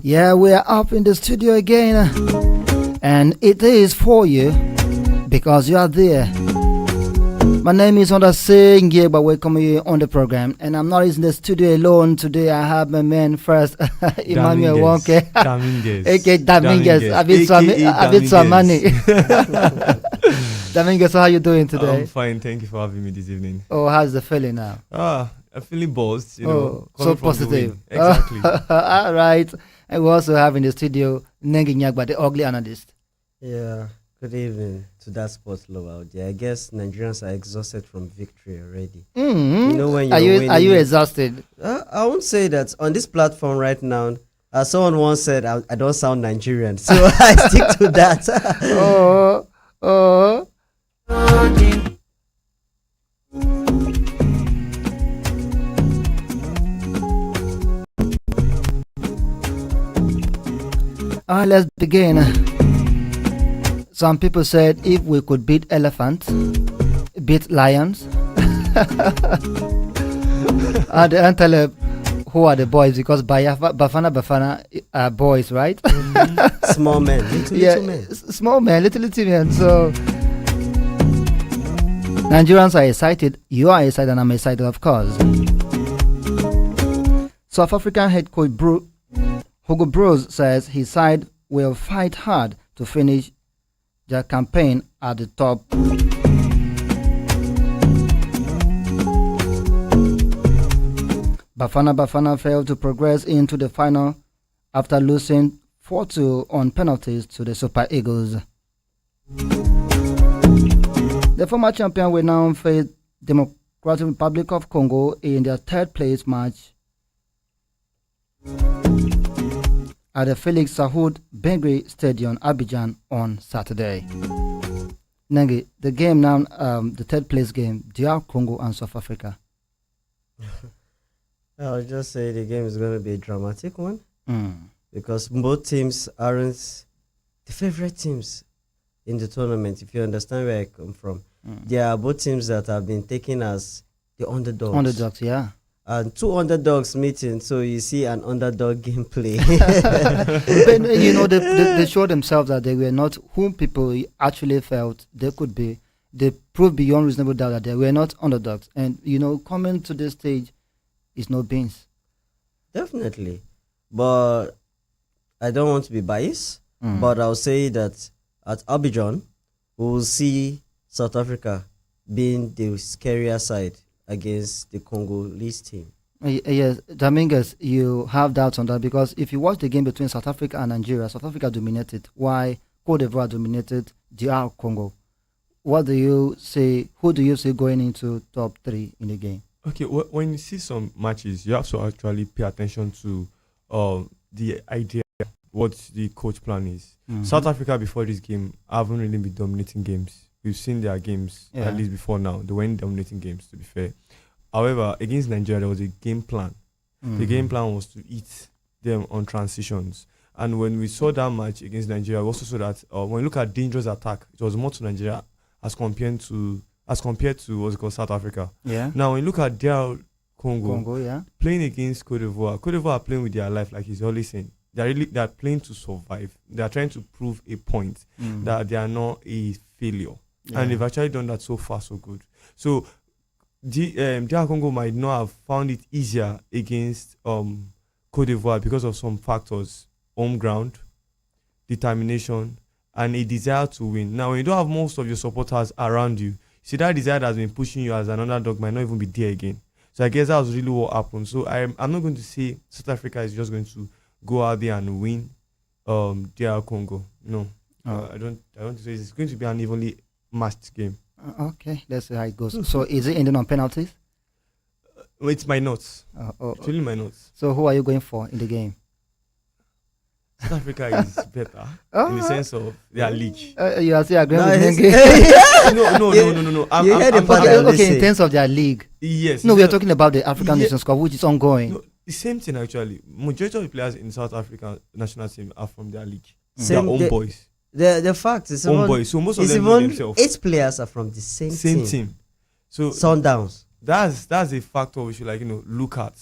Yeah, we are up in the studio again, and it is for you because you are there. My name is Onda Singh, but welcome you on the program. And I'm not in the studio alone today. I have my man first, Emmanuel Wonke, aka Dominguez, Abid Swamani. Dominguez, how are you doing today? I'm fine, thank you for having me this evening. Oh, how's the feeling now? I'm feeling buzzed, so positive. Exactly. All right. And we also have in the studio Nengi Nyagba, the ugly analyst. Yeah, good evening to that sports lover out there. I guess Nigerians are exhausted from victory already. Mm-hmm. You know when are you exhausted? I won't say that on this platform right now. As someone once said, I don't sound Nigerian, so I stick to that. All right, let's begin. Some people said if we could beat elephants, beat lions. And the Antelope, who are the boys? Because Bafana are boys, right? Mm-hmm. Small men, little men. Small men, little men. So Nigerians are excited. You are excited, and I'm excited, of course. South African head coach Hugo Broos says his side will fight hard to finish their campaign at the top. Bafana failed to progress into the final after losing 4-2 on penalties to the Super Eagles. The former champion will now face Democratic Republic of Congo in their third place match at the Felix Sahoud Bengri Stadium, Abidjan, on Saturday. Nengi, the game now, the third place game, DR Congo and South Africa. I'll just say the game is going to be a dramatic one because both teams aren't the favorite teams in the tournament. If you understand where I come from, they are both teams that have been taken as the underdogs. Underdogs, yeah. And two underdogs meeting, so you see an underdog gameplay. But they showed themselves that they were not whom people actually felt they could be. They proved beyond reasonable doubt that they were not underdogs. And coming to this stage is no beans. Definitely, but I don't want to be biased. But I'll say that at Abidjan, we will see South Africa being the scarier side against the Congolese team. Yes, Dominguez, you have doubts on that because if you watch the game between South Africa and Nigeria, South Africa dominated, while Cote d'Ivoire dominated DR Congo. What do you say? Who do you see going into top 3 in the game? Okay, when you see some matches, you have to actually pay attention to the idea, what the coach plan is. South Africa before this game haven't really been dominating games. We've seen their games, at least before now. They weren't dominating games, to be fair. However, against Nigeria, there was a game plan. The game plan was to eat them on transitions. And when we saw that match against Nigeria, we also saw that when we look at dangerous attack, it was more to Nigeria as compared to what's called South Africa. Yeah. Now, when you look at DR Congo, playing against Cote d'Ivoire are playing with their life, like he's always saying. They're playing to survive. They're trying to prove a point that they are not a failure. Yeah. And they've actually done that so far, so good. So, DR Congo might not have found it easier against Cote d'Ivoire because of some factors: home ground, determination, and a desire to win. Now, when you don't have most of your supporters around you, see that desire that has been pushing you as an underdog might not even be there again. So, I guess that was really what happened. So, I'm not going to say South Africa is just going to go out there and win DR Congo. No, I don't say it's going to be an evenly matched game. Okay, let's see how it goes. So is it ending on penalties? It's my notes. It's really my notes. So who are you going for in the game? South Africa is better in the sense of their league. You are still agreeing with Nengi? No. Okay, in terms of their league. Yes. No, we are talking about the African Nations Cup, which is ongoing. No, the same thing actually. Majority of the players in South African national team are from their league. Their own boys. The fact is own boys. So most of them know themselves. 8 players are from the same team. So Sundowns. That's a factor we should look at.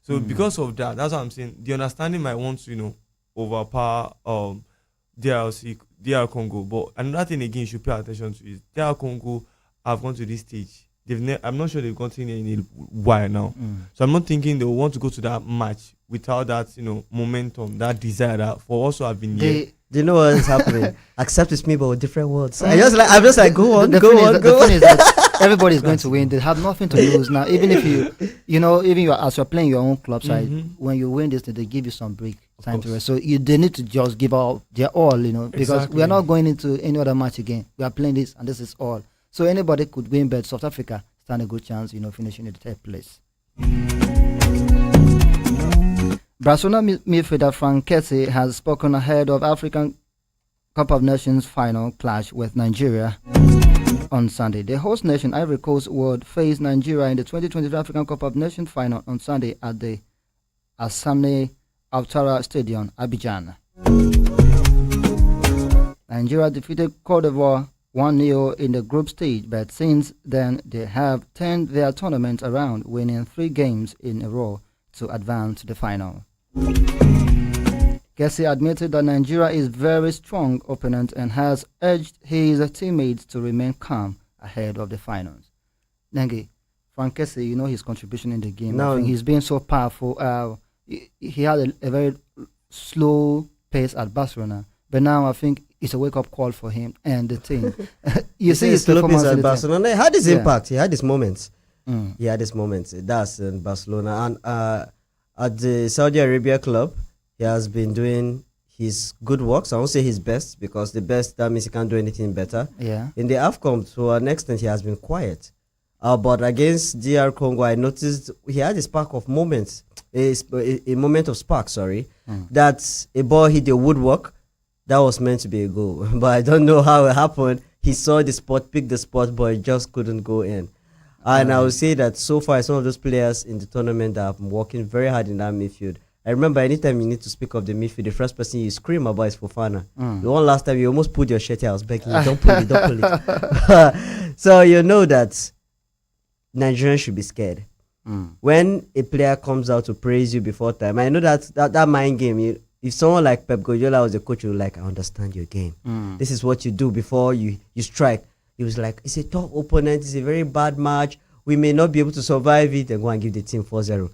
So because of that, that's what I'm saying. The understanding might want to overpower DR Congo. But another thing again you should pay attention to is DR Congo have gone to this stage. I'm not sure they've gotten in a while now. So I'm not thinking they will want to go to that match without that, momentum, that desire that for also have been here. They know what is happening. Accept it's me, but with different words. I'm just like, go on. The thing is that everybody is going to win. They have nothing to lose now. Even if as you're playing your own club side, when you win this, they give you some break time to rest. So they need to just give out their all, because we are not going into any other match again. We are playing this, and this is all. So anybody could win, but South Africa stand a good chance, finishing in the third place. Barcelona midfielder Frank Kessie has spoken ahead of African Cup of Nations final clash with Nigeria on Sunday. The host nation, Ivory Coast, would face Nigeria in the 2023 African Cup of Nations final on Sunday at the Asane Ouattara Stadium, Abidjan. Nigeria defeated Cote d'Ivoire 1-0 in the group stage, but since then they have turned their tournament around, winning 3 games in a row to advance to the final. Kessie admitted that Nigeria is a very strong opponent and has urged his teammates to remain calm ahead of the finals. Nengi, Frank Kessie, his contribution in the game. I think he's been so powerful. He had a very slow pace at Barcelona, but now I think it's a wake-up call for him and the team. You see his performance at Barcelona. He had his impact. He had his moments. He had his moments. That's in Barcelona. And at the Saudi Arabia club, he has been doing his good works. I won't say his best, because the best, that means he can't do anything better. Yeah. In the Afcon, to an extent, he has been quiet. But against DR Congo, I noticed he had a spark of moments, a moment of spark, that a ball hit the woodwork. That was meant to be a goal. But I don't know how it happened. He saw the spot, picked the spot, but it just couldn't go in. And I would say that so far, some of those players in the tournament that have been working very hard in that midfield. I remember anytime you need to speak of the midfield, the first person you scream about is Fofana. The one last time you almost pulled your shirt here, I was begging you, don't pull it. So you know that Nigerians should be scared. When a player comes out to praise you before time, I know that mind game, if someone like Pep Guardiola was a coach, you're like, I understand your game. This is what you do before you strike. He was like, it's a tough opponent, it's a very bad match. We may not be able to survive it, and go and give the team 4-0.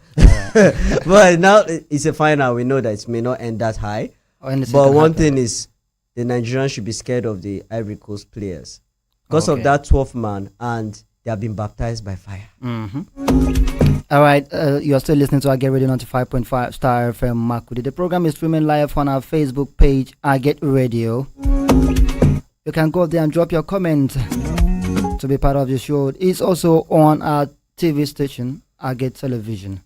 But now it's a final. We know that it may not end that high. But one thing is, the Nigerians should be scared of the Ivory Coast players because of that 12th man, and they have been baptized by fire. All right, you are still listening to I Get Radio 95.5 Star FM Makudi. The program is streaming live on our Facebook page, I Get Radio. You can go there and drop your comment to be part of the show. It's also on our TV station, I Get Television.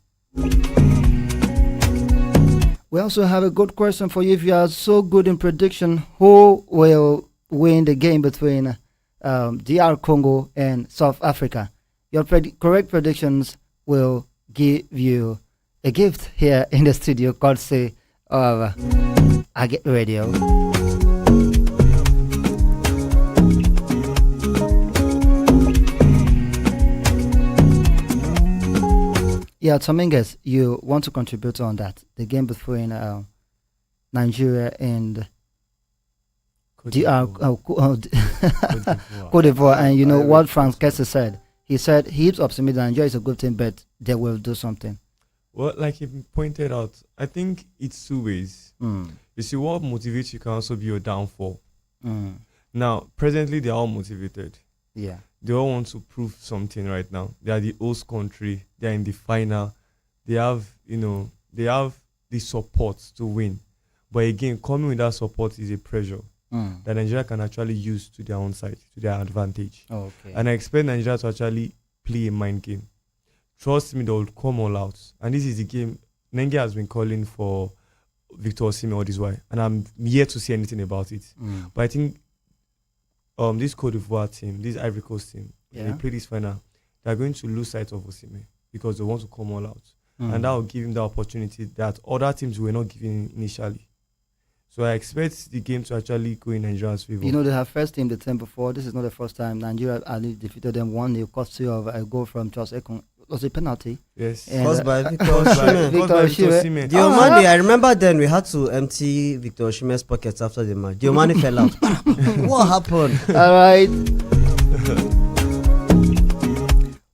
We also have a good question for you. If you are so good in prediction, who will win the game between DR Congo and South Africa? Your correct predictions will give you a gift here in the studio, courtesy of I Get Radio. Yeah, Tominguez, you want to contribute on that? The game between Nigeria and Cote d'Ivoire. And you know what Frank Kessie said? He said he's optimistic that Nigeria is a good team, but they will do something. Well, like he pointed out, I think it's 2 ways. You see, what motivates you can also be your downfall. Now, presently, they are all motivated. Yeah. They all want to prove something right now. They are the host country. They are in the final. They have, they have the support to win. But again, coming with that support is a pressure that Nigeria can actually use to their own side, to their advantage. Okay. And I expect Nigeria to actually play a mind game. Trust me, they will come all out. And this is the game Nengi has been calling for Victor Osimhen all this while. And I'm yet to see anything about it. But I think this Cote d'Ivoire team, this Ivory Coast team, when they play this final, they're going to lose sight of Osimhen because they want to come all out. And that will give him the opportunity that other teams were not giving initially. So I expect the game to actually go in Nigeria's favor. You know, they have first team the time before. This is not the first time Nigeria defeated them 1-0, courtesy of a goal from Charles Ekong. was a penalty. Yes. And, Caused by Victor Caused by Osimhen. Victor Osimhen. Diomande, I remember then we had to empty Victor Osimhen's pockets after the match. Diomande fell out. What happened? All right.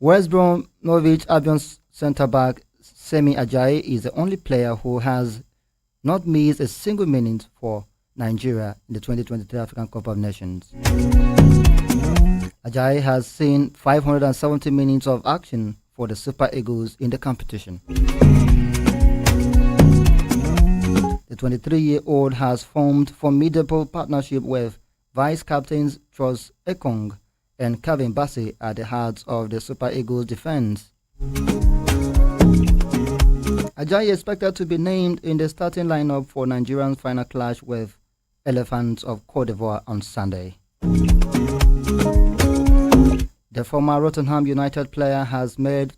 West Bromwich Albion's centre-back Semi Ajayi is the only player who has not missed a single minute for Nigeria in the 2023 African Cup of Nations. Ajayi has seen 570 minutes of action for the Super Eagles in the competition. The 23-year-old has formed formidable partnership with vice-captains Tross Ekong and Kevin Bassey at the heart of the Super Eagles defense. Ajayi is expected to be named in the starting lineup for Nigeria's final clash with Elephants of Cote d'Ivoire on Sunday. The former Rotherham United player has made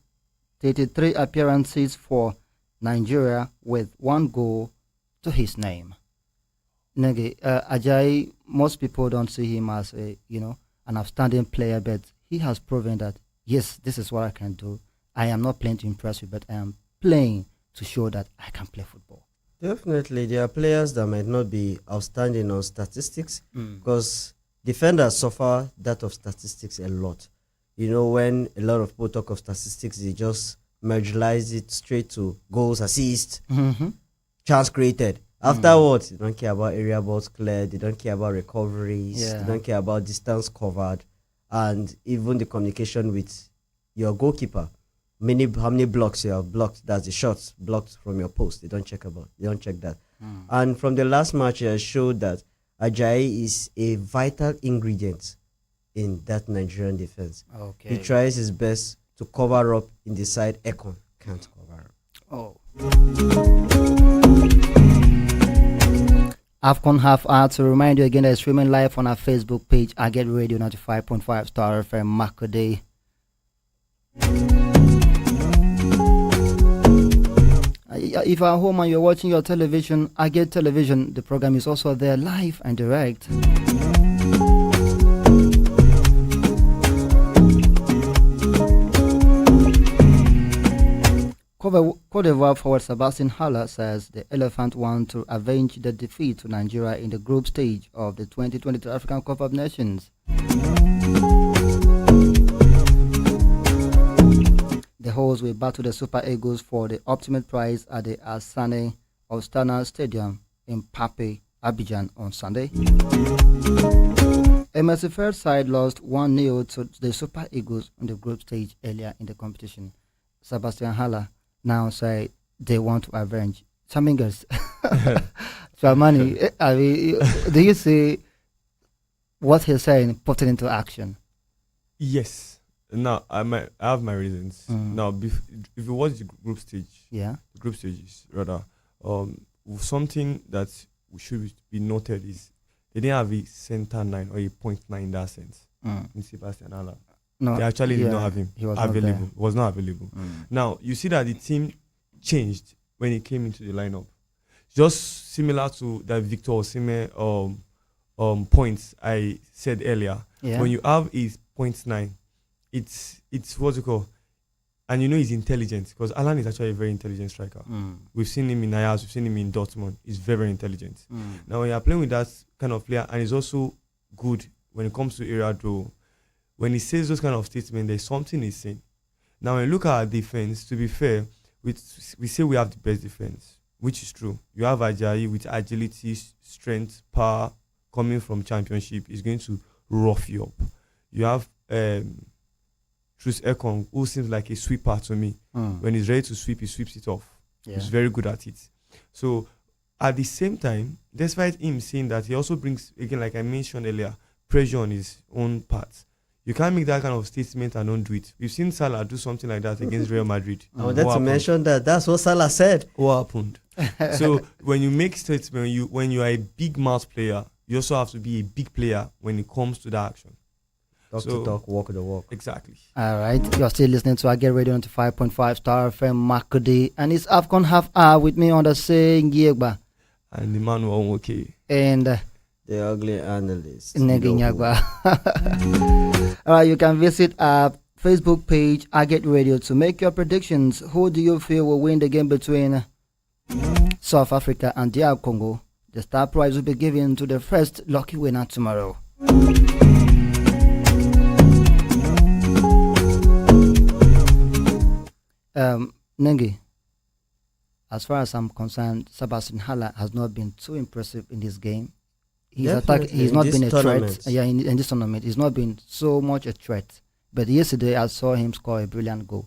33 appearances for Nigeria with 1 goal to his name. Ajayi, most people don't see him as an outstanding player, but he has proven that yes, this is what I can do. I am not playing to impress you, but I am playing to show that I can play football. Definitely, there are players that might not be outstanding on statistics because defenders suffer that of statistics a lot. When a lot of people talk of statistics, they just marginalize it straight to goals, assists, chance created. Afterwards, they don't care about area balls cleared, they don't care about recoveries, they don't care about distance covered, and even the communication with your goalkeeper. How many blocks you have blocked, that's the shots blocked from your post. They don't check that. And from the last match, it showed that Ajayi is a vital ingredient in that Nigerian defense. Okay. He tries his best to cover up in the side Afcon can't cover up. Afcon half hour. To remind you again, that it's streaming live on our Facebook page, I Get Radio 95.5 Star FM Makode. If you're at home and you're watching your television, I Get Television, the program is also there live and direct. Cote d'Ivoire forward Sebastian Haller says the Elephant want to avenge the defeat to Nigeria in the group stage of the 2022 African Cup of Nations. The hosts will battle the Super Eagles for the ultimate prize at the Asane Ostana Stadium in Pape, Abidjan on Sunday. MSC first side lost 1-0 to the Super Eagles on the group stage earlier in the competition. Sebastian Haller now say they want to avenge. Samingers. Chamani, do you see what he's saying put it into action? Yes. Now, I have my reasons. Now, if you watch the group stage, the group stages, rather, something that should be noted is they didn't have a center 9 or a point 9 in that sense. In Sebastian Haller. No, they actually did not have him available. Was not available. Now, you see that the team changed when he came into the lineup. Just similar to that Victor Osimhen points I said earlier. Yeah. When you have his point 9, it's what's it called? And he's intelligent because Alan is actually a very intelligent striker. We've seen him in Ajax, we've seen him in Dortmund. He's very, very intelligent. Now, when you're playing with that kind of player, and he's also good when it comes to area draw, when he says those kind of statements, there's something he's saying. Now, when you look at our defense, to be fair, we say we have the best defense, which is true. You have Ajayi with agility, strength, power coming from championship. He's going to rough you up. You have Tross Ekong, who seems like a sweeper to me. When he's ready to sweep, he sweeps it off. Yeah. He's very good at it. So, at the same time, despite him saying that, he also brings, again, like I mentioned earlier, pressure on his own part. You can't make that kind of statement and don't do it. We've seen Salah do something like that against Real Madrid. I wanted to mention that. That's what Salah said. What happened? So when you make statements, when you are a big mouth player, you also have to be a big player when it comes to that action. Talk the talk, walk the walk. Exactly. All right. You're still listening to I Get Radio 95.5 Star FM Makode. And it's Afcon half hour with me on the saying Yegba. And the man was okay. And the ugly analyst. All right, you can visit our Facebook page, I Get Radio, to make your predictions. Who do you feel will win the game between South Africa and DR Congo? The star prize will be given to the first lucky winner tomorrow. Nengi, as far as I'm concerned, Sebastian Haller has not been too impressive in this game. He's not been a threat. Yeah, in this tournament, he's not been so much a threat. But yesterday, I saw him score a brilliant goal.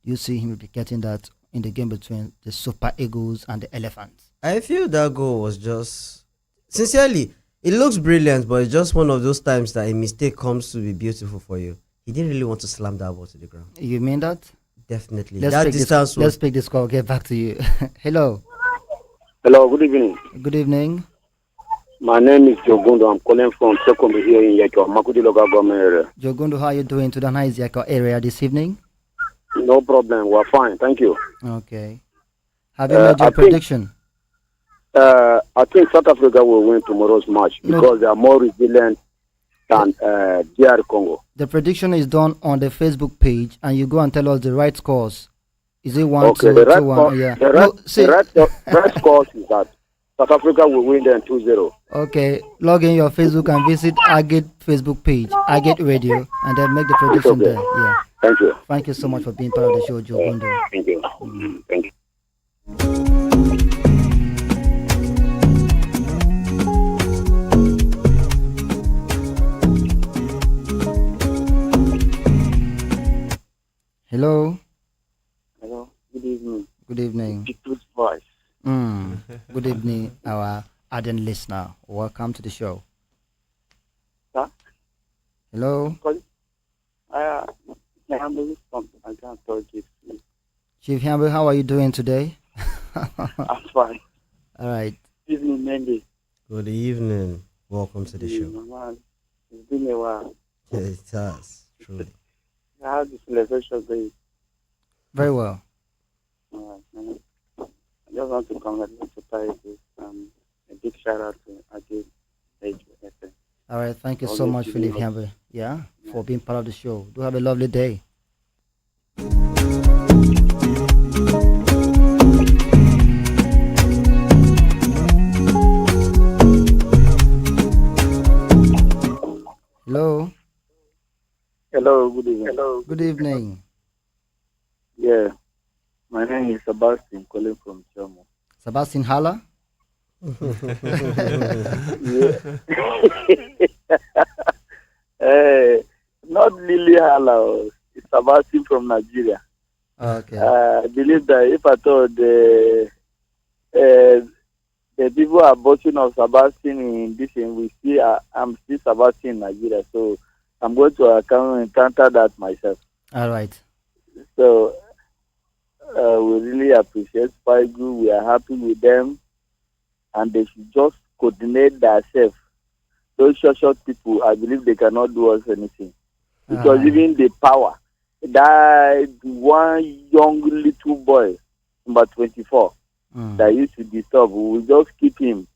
You see him replicating that in the game between the Super Eagles and the Elephants. I feel that goal was just, sincerely, it looks brilliant, but it's just one of those times that a mistake comes to be beautiful for you. He didn't really want to slam that ball to the ground. You mean that? Definitely. Let's pick this call. Get back to you. Hello. Hello, good evening. Good evening. My name is Jogundo. I'm calling from Second here in Yako, Makudi local government area. Jogundo, how are you doing to the nice Yako area this evening? No problem. We're fine. Thank you. Okay. Have you made your prediction? I think South Africa will win tomorrow's match because they are more resilient than DR Congo. The prediction is done on the Facebook page, and you go and tell us the right scores. Is it 1, okay, 2, 2, 1? Yeah. The right scores is that South Africa will win then 2-0. Okay. Log in your Facebook and visit Agate Facebook page, Agate Radio, and then make the prediction there. Yeah. Thank you. Thank you so much for being part of the show, Joe Gundo. Thank you. Thank you. Hello. Hello. Good evening. Good evening. People's voice. Good evening, our ardent listener. Welcome to the show. Huh? Hello. I can't talk it. Chief Hamble, how are you doing today? I'm fine. All right. Good evening, Mendy. Good evening. Welcome to the show. It's been a while. It has, truly. How the celebration going? Very well. I just want to congratulate you. A big shout out to Agate FM. All right. Thank you so much, Philip Hamble. Yeah, for being part of the show. Do have a lovely day. Hello. Hello, good evening. Hello. Good evening. Yeah, my name is Sebastian, calling from Chomo. Sebastian Haller? Not Lily Haller. It's Sebastian from Nigeria. Okay. I believe that if I thought the people are boasting of Sebastian in this, and we see I'm still Sebastian in Nigeria, so I'm going to encounter that myself. All right. So we really appreciate Spaigu. We are happy with them, and they should just coordinate themselves. Those short people, I believe they cannot do us anything, because even the power, that one young little boy, number 24, that used to disturb, we will just keep him.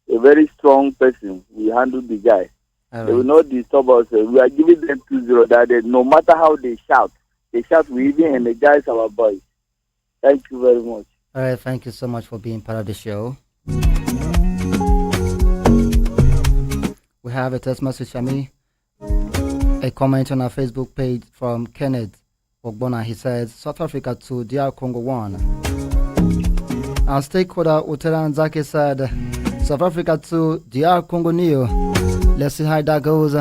A very strong person. We handle the guy. They will not disturb us. We are giving them 2-0. That no matter how they shout, we even energize our boys. Thank you very much. All right, thank you so much for being part of the show. We have a text message from me, a comment on our Facebook page from Kenneth Ogbona. He says, South Africa 2, DR Congo 1. Our stakeholder Utera Nzake said, South Africa 2, DR Congo 0. Let's see how that goes.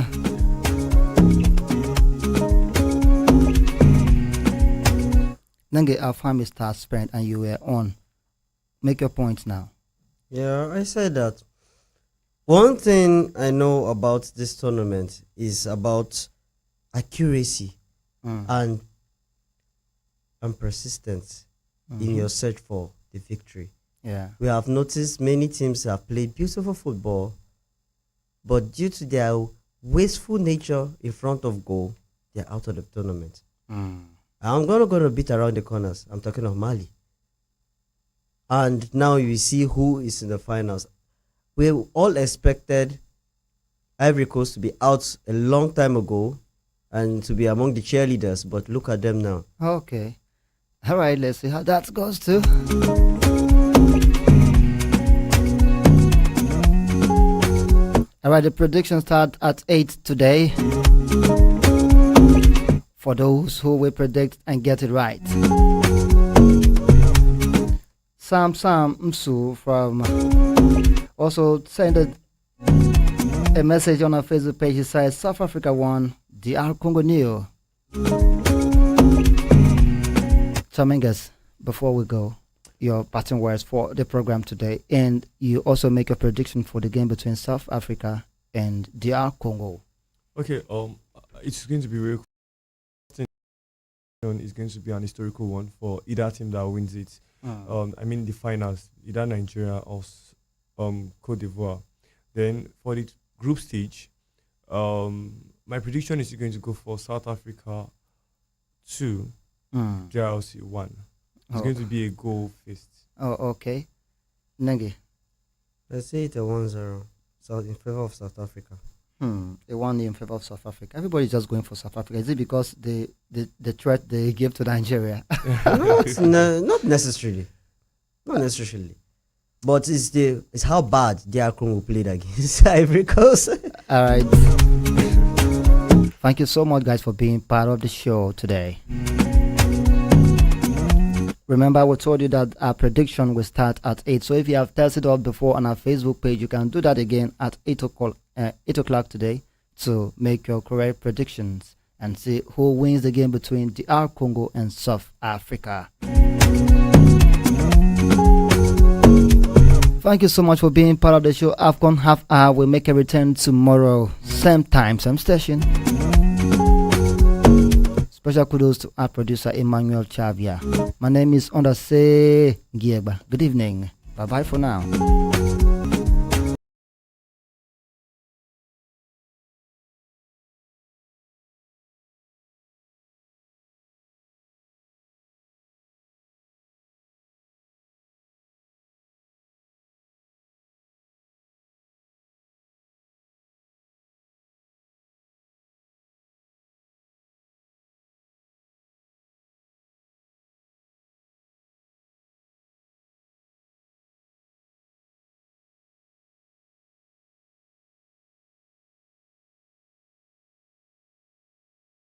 Nenge, our time is start spent and you were on. Make your points now. Yeah, I said that. One thing I know about this tournament is about accuracy and persistence in your search for the victory. Yeah. We have noticed many teams have played beautiful football, but due to their wasteful nature in front of goal, they're out of the tournament. I'm going to beat around the corners. I'm talking of Mali. And now you see who is in the finals. We all expected Ivory Coast to be out a long time ago, and to be among the cheerleaders. But look at them now. Okay. All right, let's see how that goes too. All right, the predictions start at 8 today. For those who will predict and get it right. Sam Msu from also sent a message on our Facebook page. He says South Africa won, DR Congo nil. Chamingas, before we go, your parting words for the program today, and you also make a prediction for the game between South Africa and DR Congo. Okay, it's going to be very cool. Is going to be an historical one for either team that wins it. I mean the finals, either Nigeria or Cote d'Ivoire. Then for the group stage, my prediction is going to go for South Africa 2, JRC 1. It's going to be a goal fest. Oh, okay. Nengi. Let's say it's a 1-0 in favor of South Africa. They won in favor of South Africa. Everybody's just going for South Africa. Is it because the threat they give to Nigeria? Not necessarily. Not necessarily. But it's how bad DR Congo played against Ivory Coast. All right. Thank you so much, guys, for being part of the show today. Remember, we told you that our prediction will start at 8. So if you have tested out before on our Facebook page, you can do that again at 8 o'clock today to make your correct predictions and see who wins the game between DR Congo and South Africa. Thank you so much for being part of the show. Afcon Half Hour will make a return tomorrow, same time, same station. Special kudos to our producer Emmanuel Chavia. My name is Ondase Gieba. Good evening. Bye bye for now.